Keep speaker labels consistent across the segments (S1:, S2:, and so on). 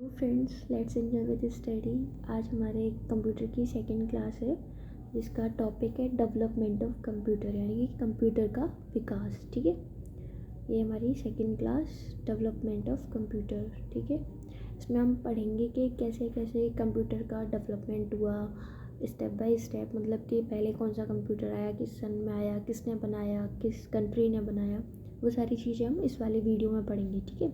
S1: Friends, let's enjoy with study. आज हमारे computer की सेकंड क्लास है जिसका टॉपिक है डेवलपमेंट ऑफ कंप्यूटर, यानी कि कंप्यूटर का विकास। ठीक है, ये हमारी second class development of computer. ठीक है, इसमें हम पढ़ेंगे कि कैसे कैसे कंप्यूटर का डेवलपमेंट हुआ, स्टेप बाय स्टेप। मतलब कि पहले कौन सा कंप्यूटर आया, किस सन में आया, किसने बनाया, किस कंट्री ने बनाया, वो सारी चीज़ें हम इस वाले वीडियो में पढ़ेंगे। ठीक है,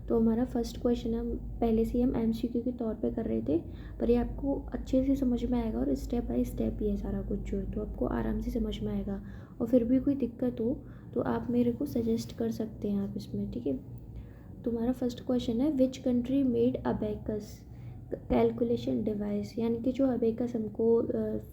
S1: तो हमारा फर्स्ट क्वेश्चन है, पहले से हम एमसीक्यू के तौर पे कर रहे थे, पर ये आपको अच्छे से समझ में आएगा और स्टेप बाय स्टेप ही है सारा कुछ जो है, तो आपको आराम से समझ में आएगा। और फिर भी कोई दिक्कत हो तो आप मेरे को सजेस्ट कर सकते हैं आप इसमें। ठीक है, तो हमारा फर्स्ट क्वेश्चन है, which country made abacus calculation device. यानी कि जो अबेकस हमको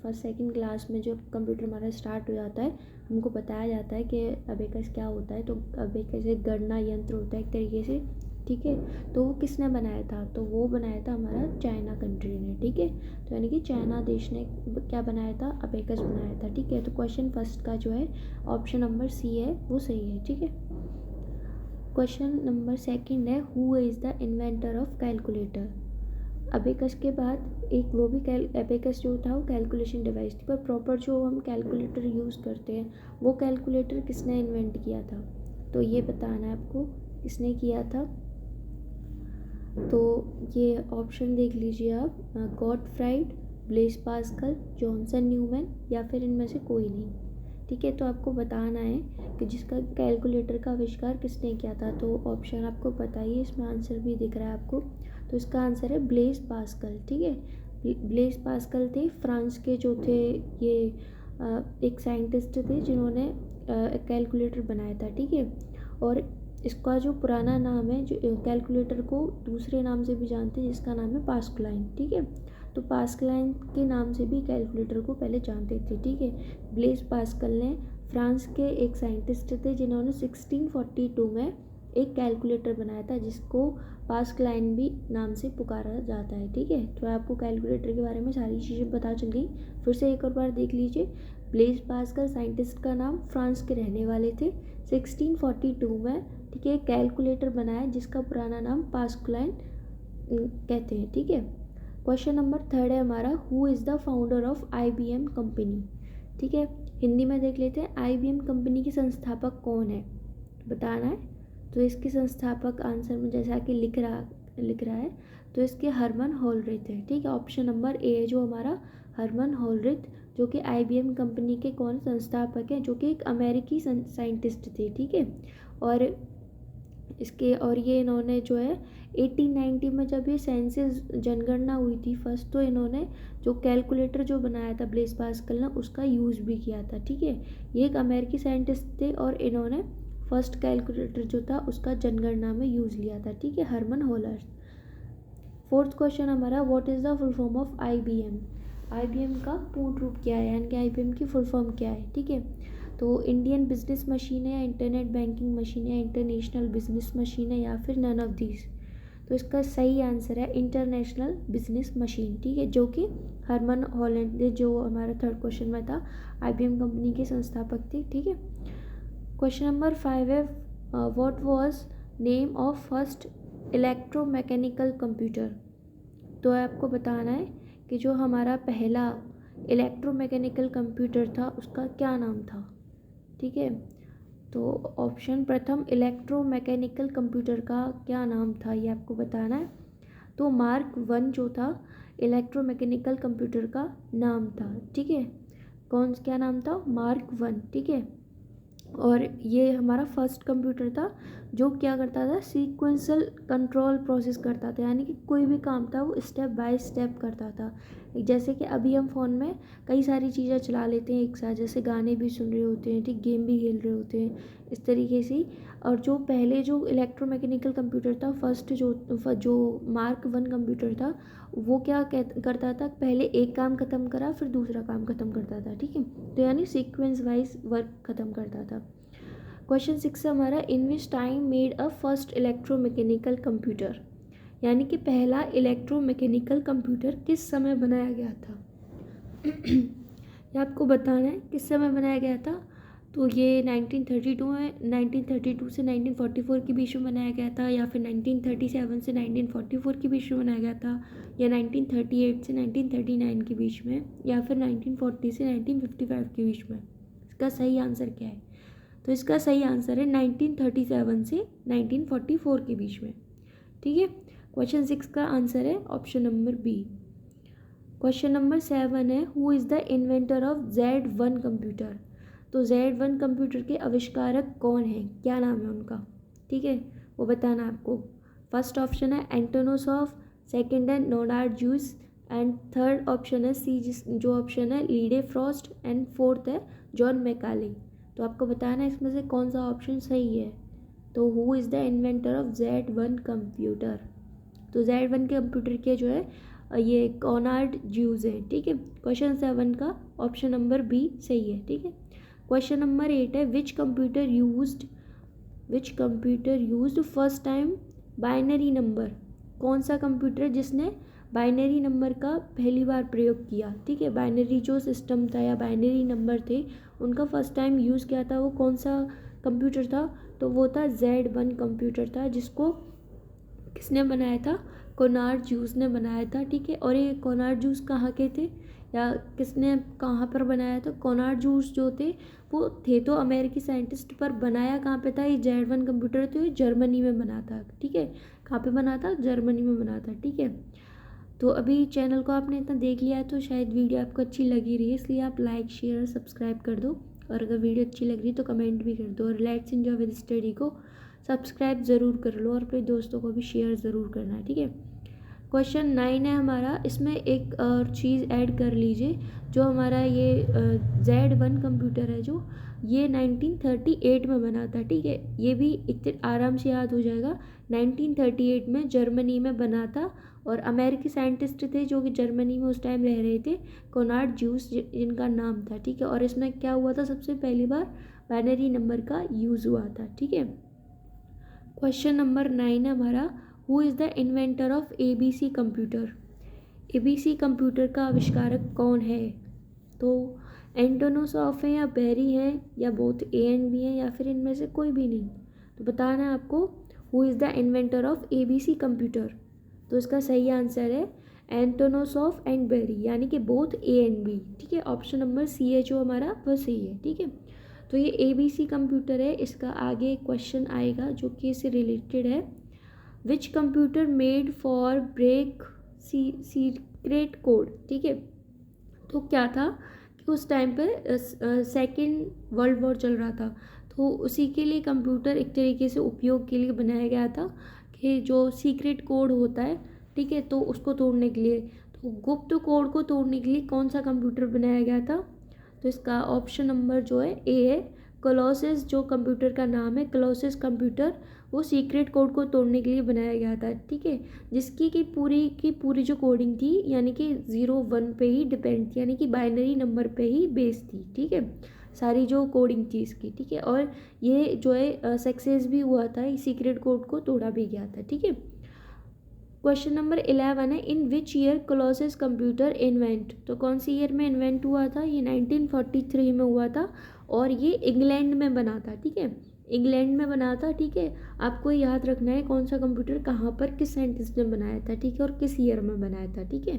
S1: फर्स्ट सेकंड क्लास में जो कंप्यूटर हमारा स्टार्ट हो जाता है, हमको बताया जाता है कि अबेकस क्या होता है। तो अबेकस एक गणना यंत्र होता है एक तरीके से। ठीक है, तो वो किसने बनाया था, तो वो बनाया था हमारा चाइना कंट्री ने। ठीक है, तो यानी कि चाइना देश ने क्या बनाया था, अबेकस बनाया था। ठीक है, तो क्वेश्चन फर्स्ट का जो है ऑप्शन नंबर सी है वो सही है। ठीक है, क्वेश्चन नंबर सेकंड है, who is the inventor of calculator. Abacus के बाद एक वो भी अबेकस जो था वो कैलकुलेशन डिवाइस थी, पर प्रॉपर जो हम कैलकुलेटर यूज़ करते हैं वो कैलकुलेटर किसने इन्वेंट किया था, तो ये बताना है आपको किसने किया था। तो ये ऑप्शन देख लीजिए आप, Gottfried, Blaise Pascal, Johnson Neumann, या फिर इनमें से कोई नहीं। ठीक है, तो आपको बताना है कि जिसका कैलकुलेटर का आविष्कार किसने किया था। तो ऑप्शन आपको पता ही है, इसमें आंसर भी दिख रहा है आपको। तो इसका आंसर है ब्लेस पास्कल। ठीक है, ब्लेस पास्कल थे फ्रांस के जो थे, ये एक साइंटिस्ट थे जिन्होंने कैलकुलेटर बनाया था। ठीक है, और इसका जो पुराना नाम है, जो कैलकुलेटर को दूसरे नाम से भी जानते हैं जिसका नाम है पास्कलाइन। ठीक है, तो पास्कलाइन के नाम से भी कैलकुलेटर को पहले जानते थे। ठीक है, ब्लेस पास्कल ने फ्रांस के एक साइंटिस्ट थे जिन्होंने 1642 में एक कैलकुलेटर बनाया था जिसको पास्कलाइन भी नाम से पुकारा जाता है। ठीक है, तो आपको कैलकुलेटर के बारे में सारी चीज़ें पता चल गई। फिर से एक और बार देख लीजिए, ब्लेस पास्कल साइंटिस्ट का नाम, फ्रांस के रहने वाले थे, 1642 में ठीक है कैलकुलेटर बनाया जिसका पुराना नाम पास्कलाइन कहते हैं। ठीक है, क्वेश्चन नंबर थर्ड है हमारा, who is the founder of IBM company. ठीक है, हिंदी में देख लेते हैं, IBM कंपनी के संस्थापक कौन है, बताना है। तो इसके संस्थापक आंसर में जैसा कि लिख रहा है, तो इसके हरमन होलरिथ है। ठीक है, ऑप्शन नंबर ए है जो हमारा हरमन होलरिथ, जो कि IBM कंपनी के कौन संस्थापक हैं, जो कि एक अमेरिकी साइंटिस्ट थे। ठीक है, और ये इन्होंने जो है 1890 में जब ये सेंसस जनगणना हुई थी फर्स्ट, तो इन्होंने जो कैलकुलेटर जो बनाया था ब्लेस पास्कल ने, उसका यूज़ भी किया था। ठीक है, ये एक अमेरिकी साइंटिस्ट थे और इन्होंने फर्स्ट कैलकुलेटर जो था उसका जनगणना में यूज़ लिया था। ठीक है, हरमन होलर। फोर्थ क्वेश्चन हमारा, what is the full form of IBM। IBM का पूर्ण रूप क्या है, यानी कि IBM की फुल फॉर्म क्या है। ठीक है, तो इंडियन बिजनेस मशीन है, या इंटरनेट बैंकिंग मशीन है, या इंटरनेशनल बिजनेस मशीन है, या फिर नन ऑफ दीज। तो इसका सही आंसर है इंटरनेशनल बिजनेस मशीन। ठीक है, जो कि हरमन हॉलैंड ने, जो हमारा थर्ड क्वेश्चन में था, IBM कंपनी के संस्थापक थे। ठीक है, क्वेश्चन नंबर 5 है, what was name of first electromechanical computer. तो आपको बताना है कि जो हमारा पहला इलेक्ट्रोमैकेनिकल कंप्यूटर था उसका क्या नाम था। ठीक है, तो ऑप्शन प्रथम इलेक्ट्रोमैकेनिकल कंप्यूटर का क्या नाम था ये आपको बताना है। तो मार्क 1 जो था इलेक्ट्रोमैकेनिकल कंप्यूटर का नाम था। ठीक है, क्या नाम था, मार्क 1। ठीक है, और ये हमारा फर्स्ट कंप्यूटर था जो क्या करता था, सीक्वेंशियल कंट्रोल प्रोसेस करता था, यानी कि कोई भी काम था वो स्टेप बाय स्टेप करता था। जैसे कि अभी हम फ़ोन में कई सारी चीज़ें चला लेते हैं एक साथ, जैसे गाने भी सुन रहे होते हैं, ठीक, गेम भी खेल रहे होते हैं, इस तरीके से। और जो पहले जो इलेक्ट्रोमैकेनिकल कंप्यूटर था फर्स्ट, जो मार्क 1 कंप्यूटर था, वो क्या करता था, पहले एक काम ख़त्म करा फिर दूसरा काम ख़त्म करता था। ठीक है, तो यानी सीक्वेंस वाइज वर्क ख़त्म करता था। क्वेश्चन 6 हमारा, in which time made a first electromechanical computer. यानी कि पहला इलेक्ट्रोमैकेनिकल कंप्यूटर किस समय बनाया गया था। ये आपको बताना है किस समय बनाया गया था। तो ये 1932 में 1932 से 1944 के बीच में बनाया गया था, या फिर 1937 से 1944 के बीच में बनाया गया था, या 1938 से 1939 के बीच में, या फिर 1940 से 1955 के बीच में। इसका सही आंसर क्या है? तो इसका सही आंसर है 1937 से 1944 के बीच में। ठीक है, क्वेश्चन 6 का आंसर है option number B. Question number 7 है, who is the inventor of Z1 computer. तो Z1 कंप्यूटर के आविष्कारक कौन है, क्या नाम है उनका? ठीक है, वो बताना आपको। फर्स्ट ऑप्शन है एंटोनोसॉफ, सेकंड है नोनार्ड जूस, एंड थर्ड ऑप्शन है सी, जो ऑप्शन है लीडे फ्रॉस्ट, एंड फोर्थ है जॉन मैकाले। तो आपको बताना है इसमें से कौन सा ऑप्शन सही है। तो who is the inventor of Z1 computer. तो Z1 के कंप्यूटर के जो है ये कॉनार्ड ज्यूज है। ठीक है, क्वेश्चन 7 का ऑप्शन नंबर बी सही है। ठीक है, क्वेश्चन नंबर 8 है, which computer used first time binary number. कौन सा कंप्यूटर जिसने बाइनरी नंबर का पहली बार प्रयोग किया। ठीक है, बाइनरी जो सिस्टम था या बाइनरी नंबर थे उनका फर्स्ट टाइम यूज़ किया था, वो कौन सा कंप्यूटर था? तो वो था Z1 कंप्यूटर था, जिसको किसने बनाया था? कॉनार्ड जूस ने बनाया था। ठीक है, और ये कॉनार्ड जूस कहाँ के थे या किसने कहाँ पर बनाया था? कॉनार्ड जूस जो थे वो थे तो अमेरिकी साइंटिस्ट, पर बनाया कहाँ पे था? ये Z1 कंप्यूटर तो ये जर्मनी में बना था। ठीक है, कहाँ पे बना था? जर्मनी में बना था। ठीक है, तो अभी चैनल को आपने इतना देख लिया है तो शायद वीडियो आपको अच्छी लगी रही है, इसलिए आप लाइक शेयर और सब्सक्राइब कर दो। और अगर वीडियो अच्छी लग रही है तो कमेंट भी कर दो, और लेट्स एंजॉय विद स्टडी को सब्सक्राइब ज़रूर कर लो और अपने दोस्तों को भी शेयर ज़रूर करना है। ठीक है, क्वेश्चन 9 है हमारा, इसमें एक और चीज़ ऐड कर लीजिए। जो हमारा ये Z1 कंप्यूटर है जो ये 1938 में बना था। ठीक है, ये भी इतने आराम से याद हो जाएगा। 1938 में जर्मनी में बना था, और अमेरिकी साइंटिस्ट थे जो कि जर्मनी में उस टाइम रह रहे थे, कॉनार्ड जूस जिनका नाम था। ठीक है, और इसमें क्या हुआ था? सबसे पहली बार बाइनरी नंबर का यूज़ हुआ था। ठीक है, क्वेश्चन नंबर 9 है हमारा, who is the inventor of ABC computer. ABC computer का आविष्कारक कौन है? तो एंटोनोसॉफ है या बेरी है या बोथ A एंड B है या फिर इनमें से कोई भी नहीं। तो बताना है आपको who is the inventor of ABC computer. तो इसका सही आंसर है एंटोनोसॉफ एंड बेरी, यानी कि बोथ A एंड B। ठीक है, ऑप्शन नंबर सी है जो हमारा वो सही है। ठीक है, तो ये ABC कंप्यूटर है। इसका आगे क्वेश्चन आएगा जो कि इससे रिलेटेड है, which computer made for break secret code. ठीक है, तो क्या था कि उस टाइम पर सेकेंड वर्ल्ड वॉर चल रहा था, तो उसी के लिए कंप्यूटर एक तरीके से उपयोग के लिए बनाया गया था कि जो सीक्रेट कोड होता है, ठीक है, तो उसको तोड़ने के लिए, तो गुप्त कोड को तोड़ने के लिए कौन सा कंप्यूटर बनाया गया था? तो इसका ऑप्शन नंबर जो है ए है, कोलोसस। जो कंप्यूटर का नाम है कोलोसस कंप्यूटर, वो सीक्रेट कोड को तोड़ने के लिए बनाया गया था। ठीक है, जिसकी की पूरी जो कोडिंग थी यानी कि 0-1 पे ही डिपेंड थी, यानी कि बाइनरी नंबर पे ही बेस्ड थी। ठीक है, सारी जो कोडिंग थी इसकी। ठीक है, और ये जो है सक्सेस भी हुआ था, सीक्रेट कोड को तोड़ा भी गया था। ठीक है, क्वेश्चन नंबर 11 है, in which year Colossus computer invent. तो कौन सी ईयर में इन्वेंट हुआ था? ये 1943 में हुआ था, और ये इंग्लैंड में बना था। ठीक है, इंग्लैंड में बना था। ठीक है, आपको याद रखना है कौन सा कंप्यूटर कहाँ पर किस साइंटिस्ट ने बनाया था। ठीक है, और किस ईयर में बनाया था। ठीक है,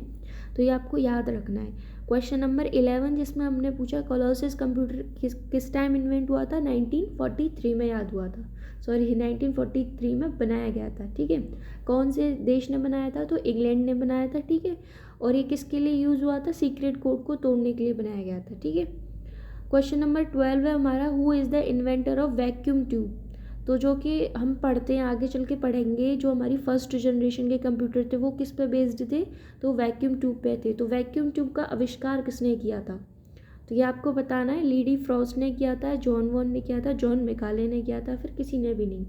S1: तो ये आपको याद रखना है। क्वेश्चन नंबर 11 जिसमें हमने पूछा कोलोसस कंप्यूटर किस टाइम इन्वेंट हुआ था? 1943 में याद हुआ था, सॉरी 1943 में बनाया गया था। ठीक है, कौन से देश ने बनाया था? तो इंग्लैंड ने बनाया था। ठीक है, और ये किसके लिए यूज़ हुआ था? सीक्रेट कोड को तोड़ने के लिए बनाया गया था। ठीक है, क्वेश्चन नंबर 12 है हमारा, who is the inventor of vacuum tube. तो जो कि हम पढ़ते हैं, आगे चल के पढ़ेंगे, जो हमारी फर्स्ट जनरेशन के कंप्यूटर थे वो किस पे बेस्ड थे? तो वैक्यूम ट्यूब पे थे। तो वैक्यूम ट्यूब का आविष्कार किसने किया था? तो ये आपको बताना है, लीडी फ्रॉस्ट ने किया था, जॉन वॉन ने किया था, जॉन मैकाले ने किया था, फिर किसी ने भी नहीं।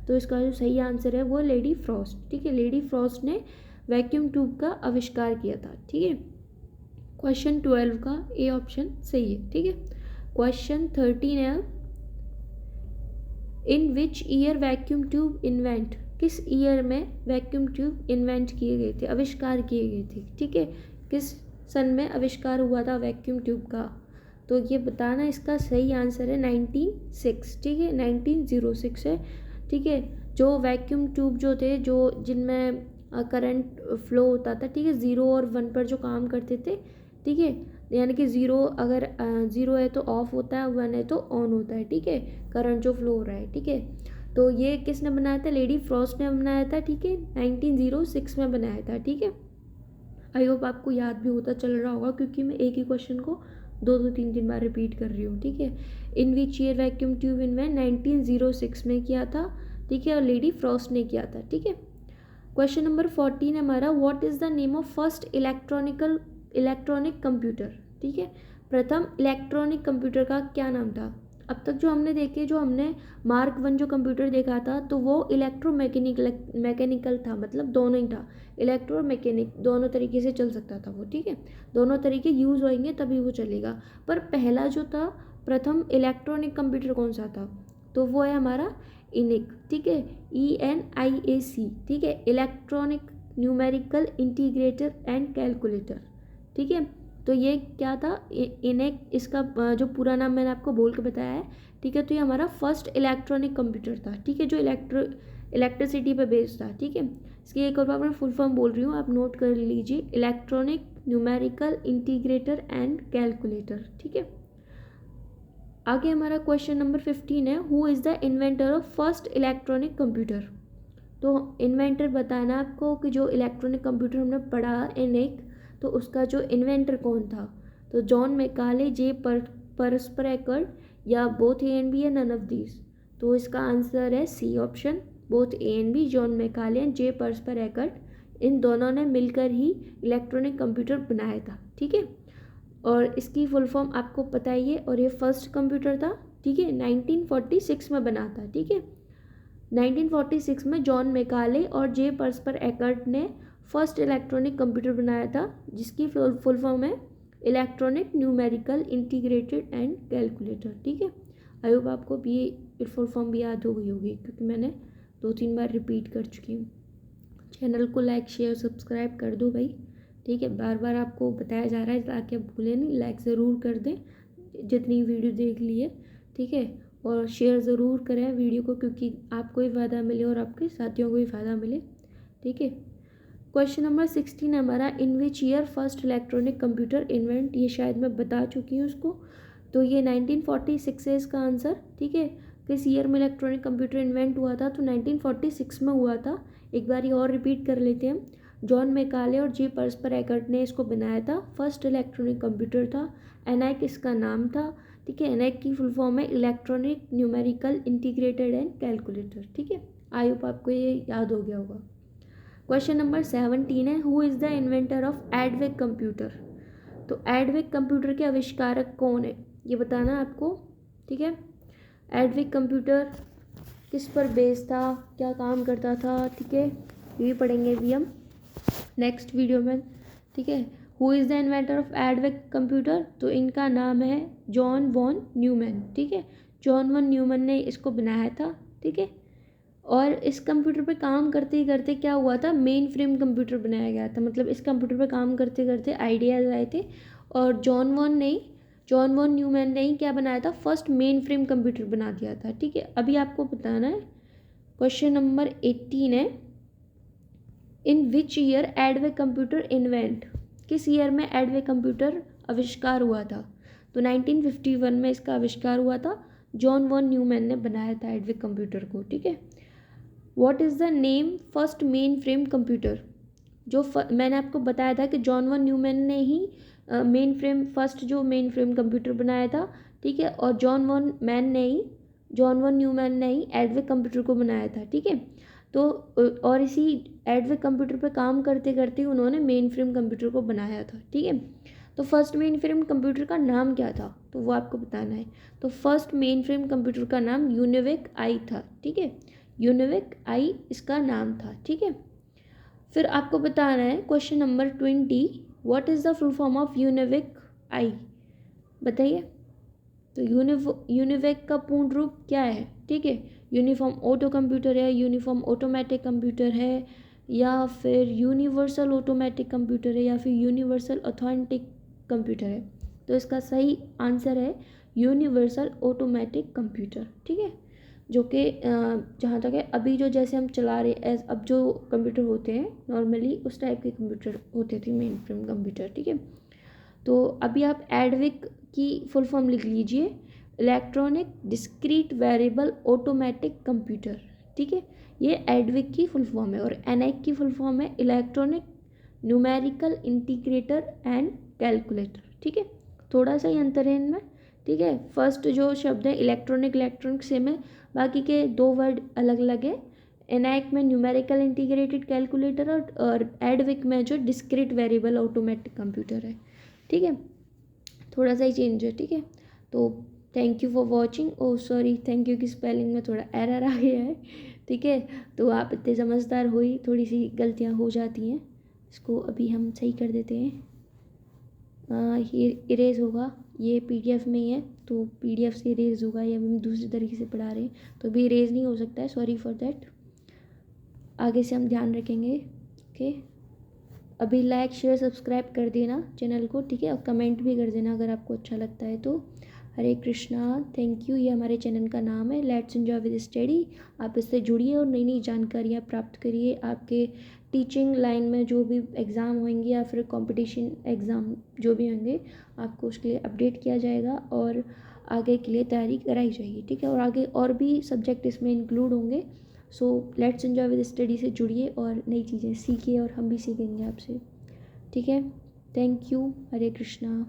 S1: तो इसका जो सही आंसर है वो लेडी फ्रॉस्ट। ठीक है, लेडी फ्रॉस्ट ने वैक्यूम ट्यूब का आविष्कार किया था। ठीक है, क्वेश्चन 12 का ए ऑप्शन सही है। ठीक है, क्वेश्चन 13 है, in which year vacuum tube invent. किस ईयर में वैक्यूम ट्यूब इन्वेंट किए गए थे, आविष्कार किए गए थे। ठीक है, किस सन में आविष्कार हुआ था वैक्यूम ट्यूब का? तो ये बताना इसका सही आंसर है 1906, ठीक है, 1906 है, ठीक है। जो वैक्यूम ट्यूब जो थे, जो जिनमें करंट फ्लो होता था, ठीक है, 0 और 1 पर जो काम करते थे, ठीक है, यानी कि 0 अगर 0 है तो ऑफ होता है, 1 है तो ऑन होता है, ठीक है, करंट जो फ्लो हो रहा है, ठीक है। तो ये किसने बनाया था? लेडी फ्रॉस्ट ने बनाया था, ठीक है, 1906 में बनाया था, ठीक है। आई होप आपको याद भी होता चल रहा होगा, क्योंकि मैं एक ही क्वेश्चन को 2-3 बार रिपीट कर रही हूँ, ठीक है। In which year vacuum tube invent? 1906 में किया था, ठीक है, और लेडी फ्रॉस्ट ने किया था, ठीक है। क्वेश्चन नंबर 14 हमारा, what is the name of first electronic computer, ठीक है। प्रथम इलेक्ट्रॉनिक कंप्यूटर का क्या नाम था? अब तक जो हमने देखे, जो हमने मार्क 1 जो कंप्यूटर देखा था, तो वो मैकेनिकल था, मतलब दोनों ही था, इलेक्ट्रो और मैकेनिक दोनों तरीके से चल सकता था वो, ठीक है, दोनों तरीके यूज़ होंगे तभी वो चलेगा। पर पहला जो था प्रथम इलेक्ट्रॉनिक कंप्यूटर कौन सा था? तो वो है हमारा इनिक, ठीक है, ENIAC, ठीक है, electronic numerical integrator and calculator, ठीक है। तो ये क्या था? इनिक, इसका जो पूरा नाम मैंने आपको बोल के बताया है, ठीक है। तो ये हमारा फर्स्ट इलेक्ट्रॉनिक कंप्यूटर था, ठीक है, जो इलेक्ट्रिसिटी पे बेस्ड था, ठीक है। इसकी एक और बार मैं फुल फॉर्म बोल रही हूँ, आप नोट कर लीजिए, electronic numerical integrator and calculator, ठीक है। आगे हमारा क्वेश्चन नंबर 15 है, who is the inventor of first electronic computer? तो इन्वेंटर बताना आपको कि जो इलेक्ट्रॉनिक कंप्यूटर हमने पढ़ा एनिक, तो उसका जो इन्वेंटर कौन था? तो जॉन मैकाले, जे परस्परेकर, या बोथ ए एंड बी, या नन ऑफ दीज? तो इसका आंसर है C option, both A and B, John Macaulay and J परस्परेकर, इन दोनों ने मिलकर ही इलेक्ट्रॉनिक कंप्यूटर बनाया था, ठीक है। और इसकी फुल फॉर्म आपको पता ही है, और ये फर्स्ट कंप्यूटर था, ठीक है, 1946 में बना था, ठीक है। 1946 में जॉन मैकाले और जे परस्पर एकर्ट ने फर्स्ट इलेक्ट्रॉनिक कंप्यूटर बनाया था, जिसकी फुल फॉर्म है electronic numerical integrated and calculator, ठीक है। आई होप आपको भी फुल फॉर्म भी याद हो गई होगी, क्योंकि मैंने 2-3 बार रिपीट कर चुकी हूँ। चैनल को लाइक शेयर सब्सक्राइब कर दो भाई, ठीक है, बार बार आपको बताया जा रहा है ताकि आप भूलें नहीं, लाइक ज़रूर कर दें जितनी वीडियो देख लिए, ठीक है, और शेयर ज़रूर करें वीडियो को, क्योंकि आपको भी फ़ायदा मिले और आपके साथियों को भी फ़ायदा मिले, ठीक है। क्वेश्चन नंबर 16 हमारा, in which year first electronic computer invent? ये शायद मैं बता चुकी हूँ उसको, तो ये 1946 है इसका आंसर, ठीक है। किस ईयर में इलेक्ट्रॉनिक कंप्यूटर इन्वेंट हुआ था? तो 1946 में हुआ था। एक बार ये और रिपीट कर लेते हैं, जॉन मैकाले और जे परस्पर एकर्ट ने इसको बनाया था, फर्स्ट इलेक्ट्रॉनिक कंप्यूटर था, एनआईक इसका नाम था, ठीक है। एनआईक की फुल फॉर्म है electronic numerical integrated and calculator, ठीक है। आई होप आपको ये याद हो गया होगा। क्वेश्चन नंबर 17 है, who is the inventor of EDVAC computer? तो एडवेक कंप्यूटर के आविष्कारक कौन है, ये बताना आपको, ठीक है। एडवेक कंप्यूटर किस पर बेस्ड था, क्या काम करता था, ठीक है, ये भी पढ़ेंगे अभी हम नेक्स्ट वीडियो में, ठीक है। Who is the inventor of EDVAC computer? तो इनका नाम है जॉन वॉन न्यूमैन, ठीक है, जॉन वॉन न्यूमैन ने इसको बनाया था, ठीक है। और इस कंप्यूटर पे काम करते ही करते क्या हुआ था, मेन फ्रेम कंप्यूटर बनाया गया था, मतलब इस कंप्यूटर पे काम करते करते आइडियाज़ आए थे, और जॉन वॉन न्यूमैन ने ही क्या बनाया था, फर्स्ट मेन फ्रेम कंप्यूटर बना दिया था, ठीक है। अभी आपको बताना है, क्वेश्चन नंबर 18 है, in which year EDVAC computer invent? किस ईयर में एडवे कंप्यूटर आविष्कार हुआ था? तो 1951 में इसका आविष्कार हुआ था, जॉन वॉन न्यूमैन ने बनाया था एडवे कंप्यूटर को, ठीक है। What is the name first main frame computer? जो मैंने आपको बताया था कि जॉन वॉन न्यूमैन ने ही फर्स्ट जो मेन फ्रेम कंप्यूटर बनाया था, ठीक है, और जॉन वॉन न्यूमैन ने ही एडवे कंप्यूटर को बनाया था, ठीक है। तो और इसी एडवे कंप्यूटर पर काम करते करते उन्होंने मेन फ्रेम कंप्यूटर को बनाया था, ठीक है। तो फर्स्ट मेन फ्रेम कंप्यूटर का नाम क्या था, तो वो आपको बताना है। तो फर्स्ट मेन फ्रेम कंप्यूटर का नाम यूनिवेक आई था, ठीक है, यूनिवेक आई इसका नाम था, ठीक है। फिर आपको बताना है question number 20, what is the full form of UNIVAC I? बताइए। तो यूनिवेक का पूर्ण रूप क्या है, ठीक है, यूनिफॉर्म ऑटो कंप्यूटर है, यूनिफॉर्म ऑटोमेटिक कंप्यूटर है, या फिर यूनिवर्सल ऑटोमेटिक कंप्यूटर है, या फिर यूनिवर्सल ऑथेंटिक कंप्यूटर है? तो इसका सही आंसर है यूनिवर्सल ऑटोमेटिक कंप्यूटर, ठीक है। जो कि जहाँ तक है अभी जो जैसे हम चला रहे एज अब जो कंप्यूटर होते हैं नॉर्मली उस टाइप के कंप्यूटर होते थे मेन फ्रेम कंप्यूटर, ठीक है। तो अभी आप एडविक की फुल फॉर्म लिख लीजिए, electronic discrete variable automatic computer, ठीक है। ये एडविक की फुल फॉर्म है। और एनआईक की फुल फॉर्म है electronic numerical integrator and calculator, ठीक है। थोड़ा सा ही अंतर है इनमें, ठीक है। फर्स्ट जो शब्द है इलेक्ट्रॉनिक सेम है, बाकी के दो वर्ड अलग अलग है। एनआईक में न्यूमेरिकल इंटीग्रेटेड कैलकुलेटर और एडविक में जो डिस्क्रीट वेरिएबल ऑटोमेटिक कंप्यूटर है, ठीक है। थोड़ा सा ही चेंज है, ठीक है। तो thank you for watching. Oh sorry, thank you की स्पेलिंग में थोड़ा एरर आ गया है, ठीक है। तो आप इतने समझदार हो ही, थोड़ी सी गलतियाँ हो जाती हैं, इसको अभी हम सही कर देते हैं। ये इरेज होगा, ये पीडीएफ में ही है तो पीडीएफ से इरेज होगा, या हम दूसरी तरीके से पढ़ा रहे हैं तो भी इरेज नहीं हो सकता है, सॉरी फॉर दैट। आगे से हम ध्यान रखेंगे, ओके। अभी लाइक शेयर सब्सक्राइब कर देना चैनल को, ठीक है। और कमेंट भी कर देना अगर आपको अच्छा लगता है तो। हरे कृष्णा, थैंक यू। ये हमारे चैनल का नाम है लेट्स एंजॉय विद स्टडी। आप इससे जुड़िए और नई नई जानकारियाँ प्राप्त करिए। आपके टीचिंग लाइन में जो भी एग्ज़ाम होंगे या फिर कंपटीशन एग्ज़ाम जो भी होंगे, आपको उसके लिए अपडेट किया जाएगा और आगे के लिए तैयारी कराई जाएगी, ठीक है। और आगे और भी सब्जेक्ट इसमें इंक्लूड होंगे। So let's enjoy with study से जुड़िए और नई चीज़ें सीखिए और हम भी सीखेंगे आपसे, ठीक है। Thank you. हरे कृष्णा।